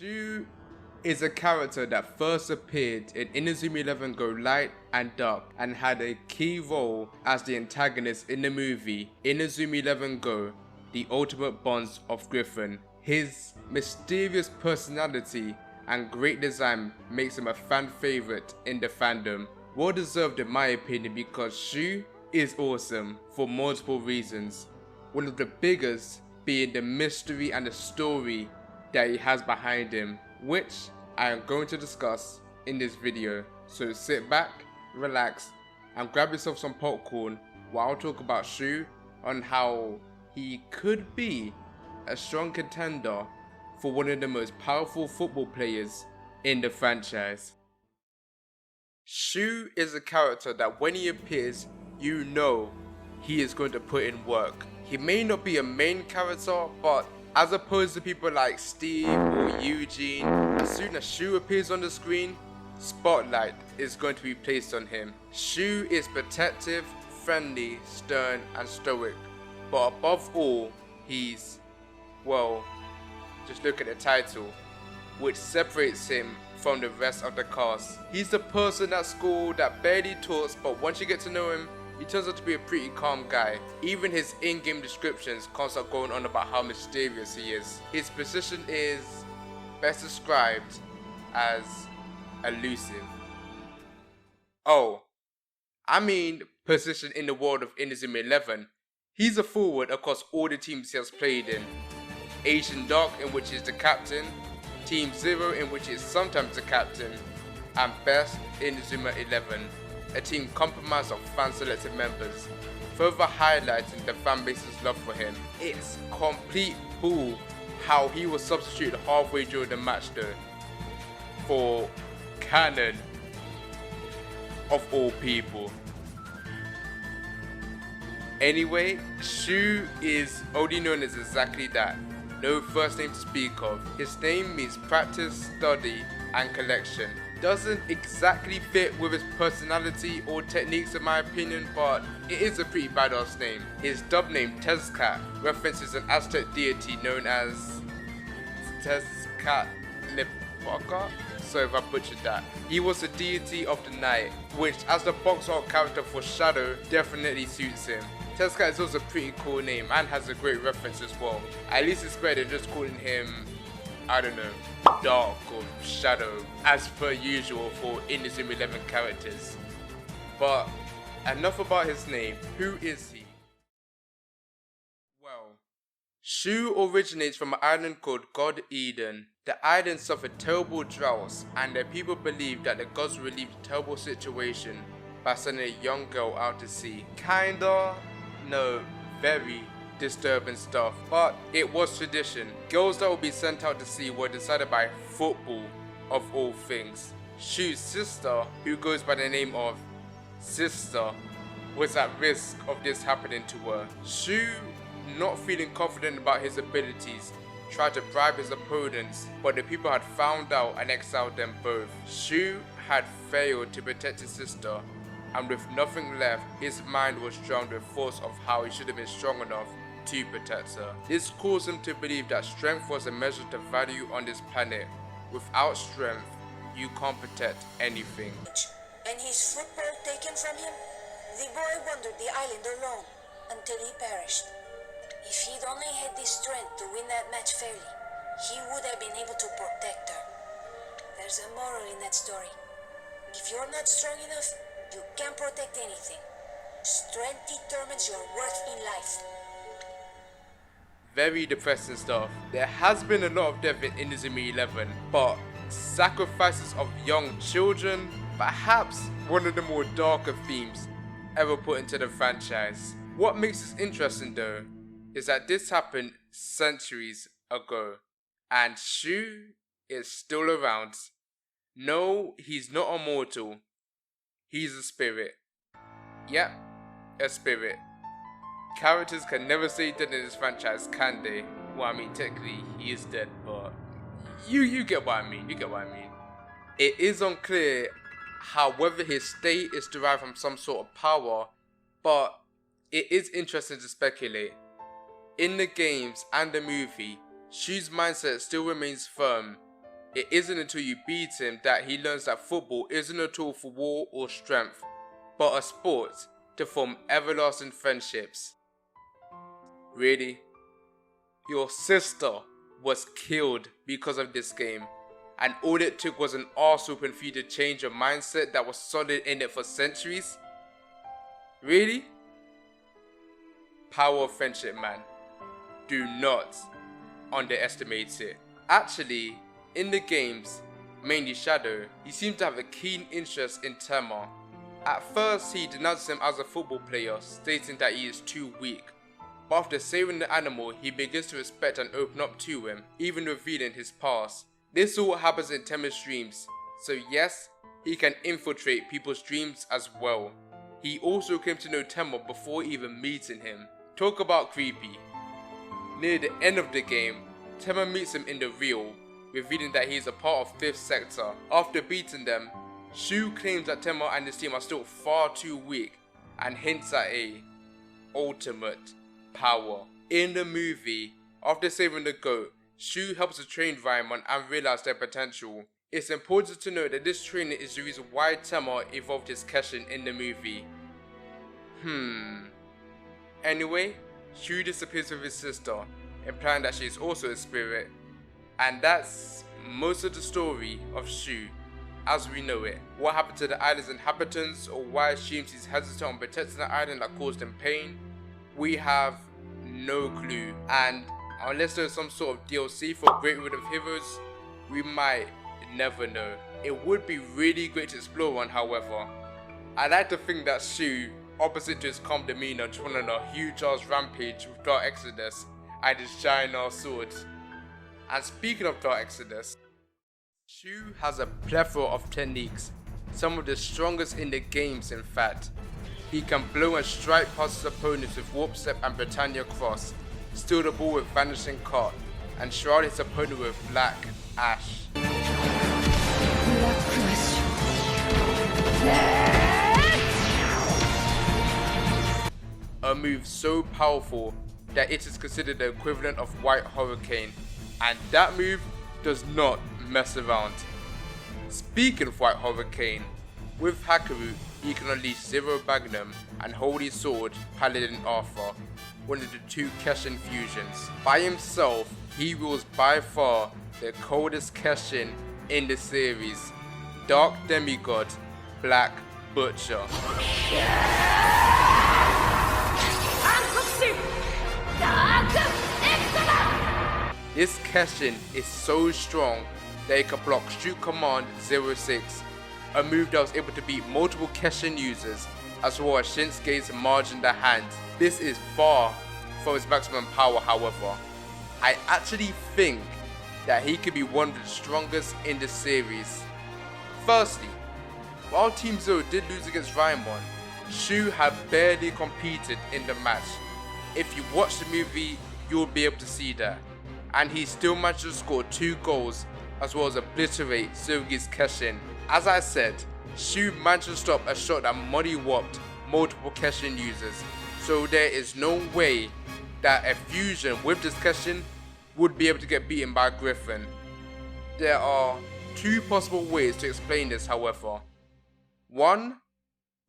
Shuu is a character that first appeared in Inazuma 11 Go Light and Dark and had a key role as the antagonist in the movie Inazuma 11 Go, The Ultimate Bonds of Griffin. His mysterious personality and great design makes him a fan favorite in the fandom. Well deserved in my opinion, because Shuu is awesome for multiple reasons. One of the biggest being the mystery and the story that he has behind him, which I am going to discuss in this video. So sit back, relax, and grab yourself some popcorn while I'll talk about Shuu on how he could be a strong contender for one of the most powerful football players in the franchise. Shuu is a character that when he appears, you know he is going to put in work. He may not be a main character, but as opposed to people like Steve or Eugene, as soon as Shuu appears on the screen, spotlight is going to be placed on him. Shuu is protective, friendly, stern, and stoic, but above all, he's, well, just look at the title, which separates him from the rest of the cast. He's the person at school that barely talks, but once you get to know him, he turns out to be a pretty calm guy. Even his in-game descriptions can't stop going on about how mysterious he is. His position is best described as elusive. Oh, I mean position in the world of Inazuma 11. He's a forward across all the teams he has played in. Asian Dark, in which he's the captain, Team Zero, in which he is sometimes the captain, and Best Inazuma 11, a team comprised of fan-selected members, further highlighting the fanbase's love for him. It's complete bull how he was substituted halfway during the match though, for Cannon, of all people. Anyway, Shuu is only known as exactly that. No first name to speak of. His name means practice, study, and collection. Doesn't exactly fit with his personality or techniques in my opinion, but it is a pretty badass name. His dub name, Tezcat, references an Aztec deity known as Tezcatlipoca. So if I butchered that. He was the deity of the night, which as the box art character for Shadow definitely suits him. Tezcat is also a pretty cool name and has a great reference as well. At least it's better than just calling him, I don't know, Dark or Shadow, as per usual for Inazuma 11 characters. But enough about his name. Who is he? Well, Shuu originates from an island called God Eden. The island suffered terrible droughts, and the people believed that the gods relieved the terrible situation by sending a young girl out to sea. Kinda, no, very disturbing stuff, but it was tradition. Girls that would be sent out to sea were decided by football, of all things. Shuu's sister, who goes by the name of Sister, was at risk of this happening to her. Shuu, not feeling confident about his abilities, tried to bribe his opponents, but the people had found out and exiled them both. Shuu had failed to protect his sister, and with nothing left, his mind was drowned with thoughts of how he should have been strong enough to protect her. This caused him to believe that strength was a measure to value on this planet. Without strength, you can't protect anything. And his football taken from him, the boy wandered the island alone until he perished. If he'd only had the strength to win that match fairly, he would have been able to protect her. There's a moral in that story. If you're not strong enough, you can't protect anything. Strength determines your worth in life. Very depressing stuff. There has been a lot of death in Inazuma 11, but sacrifices of young children, perhaps one of the more darker themes ever put into the franchise. What makes this interesting though, is that this happened centuries ago, and Shuu is still around. No, he's not immortal. He's a spirit. Yep, a spirit. Characters can never stay dead in this franchise, can they? Well, I mean, technically, he is dead, but you get what I mean, It is unclear how whether his state is derived from some sort of power, but it is interesting to speculate. In the games and the movie, Shuu's mindset still remains firm, It isn't until you beat him that he learns that football isn't a tool for war or strength, but a sport to form everlasting friendships. Really? Your sister was killed because of this game, and all it took was an arse whooping for you to change your mindset that was solid in it for centuries? Really? Power of friendship, man. Do not underestimate it. Actually, in the games, mainly Shadow, he seems to have a keen interest in Tema. At first, he denounced him as a football player, stating that he is too weak. But after saving the animal, he begins to respect and open up to him, even revealing his past. This all happens in Tema's dreams, so yes, he can infiltrate people's dreams as well. He also came to know Tema before even meeting him. Talk about creepy. Near the end of the game, Tema meets him in the real, revealing that he is a part of 5th Sector. After beating them, Shuu claims that Tema and his team are still far too weak and hints at a ultimate power. In the movie, after saving the goat, Shuu helps to train Raimon and realize their potential. It's important to note that this training is the reason why Tema evolved his Keshin in the movie. Anyway, Shuu disappears with his sister, implying that she is also a spirit. And that's most of the story of Shuu as we know it. What happened to the island's inhabitants, or why Shuu is hesitant on protecting the island that caused him pain, we have no clue. And unless there's some sort of DLC for Greatwood of Heroes, we might never know. It would be really great to explore on, however. I like to think that Shuu, opposite to his calm demeanor, just went on a huge ass rampage with Dark Exodus and his giant ass sword. And speaking of Dark Exodus, Shuu has a plethora of techniques, some of the strongest in the games in fact. He can blow and strike past his opponents with Warp Step and Britannia Cross, steal the ball with Vanishing Cart, and shroud his opponent with Black Ash. A move so powerful that it is considered the equivalent of White Hurricane, and that move does not mess around. Speaking of White Hurricane, with Hakuru, he can unleash Zero Magnum and Holy Sword Paladin Arthur, one of the 2 Keshin fusions. By himself, he rules by far the coldest Keshin in the series, Dark Demigod Black Butcher. This Keshin is so strong that it can block Shoot Command 06, a move that was able to beat multiple Keshin users, as well as Shinsuke's Margin the Hand. This is far from his maximum power, however. I actually think that he could be one of the strongest in the series. Firstly, while Team Zero did lose against Raimon, Shuu had barely competed in the match. If you watch the movie, you'll be able to see that. And he still managed to score 2 goals, as well as obliterate Tsurugi's Keshin. As I said, Shuu managed to stop a shot that mollywopped multiple Keshin users, so there is no way that a fusion with this Keshin would be able to get beaten by Griffin. There are 2 possible ways to explain this, however. 1,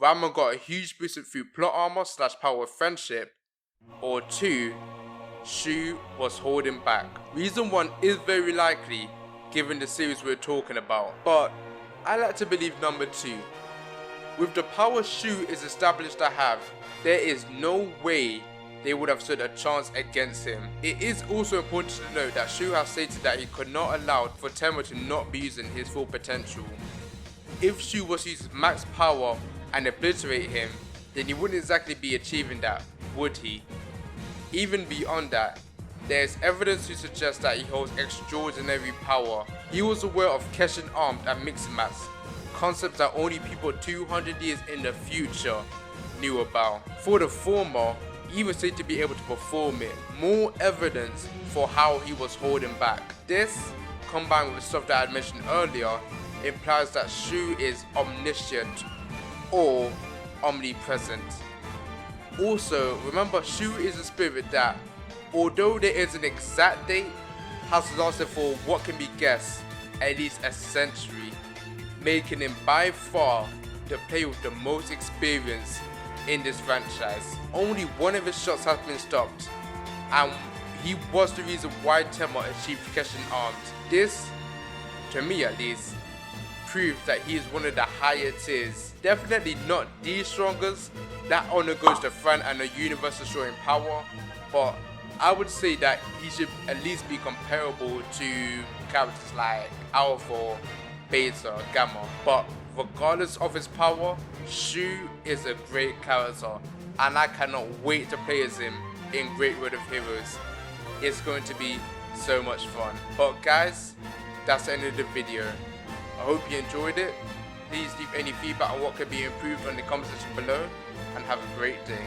Raimon got a huge boost through plot armor / power of friendship, or 2, Shuu was holding back. Reason 1 is very likely, given the series we're talking about, but I like to believe number 2. With the power Shuu is established to have, there is no way they would have stood a chance against him. It is also important to note that Shuu has stated that he could not allow for Tema to not be using his full potential. If Shuu was to use max power and obliterate him, then he wouldn't exactly be achieving that, would he? Even beyond that, there is evidence to suggest that he holds extraordinary power. He was aware of Keshin Armed and Mixed Mats, concepts that only people 200 years in the future knew about. For the former, he was said to be able to perform it. More evidence for how he was holding back. This, combined with the stuff that I had mentioned earlier, implies that Shuu is omniscient or omnipresent. Also, remember, Shuu is a spirit that, although there is an exact date, has lasted for what can be guessed at least a century, making him by far the player with the most experience in this franchise. Only one of his shots has been stopped, and he was the reason why Tenma achieved Keshin armed. This, to me at least, proves that he is one of the higher tiers. Definitely not the strongest, that honor goes to Fran and the universal showing power, but I would say that he should at least be comparable to characters like Alpha, Beta, Gamma. But regardless of his power, Shuu is a great character, and I cannot wait to play as him in Great Road of Heroes. It's going to be so much fun. But guys, that's the end of the video. I hope you enjoyed it. Please leave any feedback on what could be improved in the comment section below, and have a great day.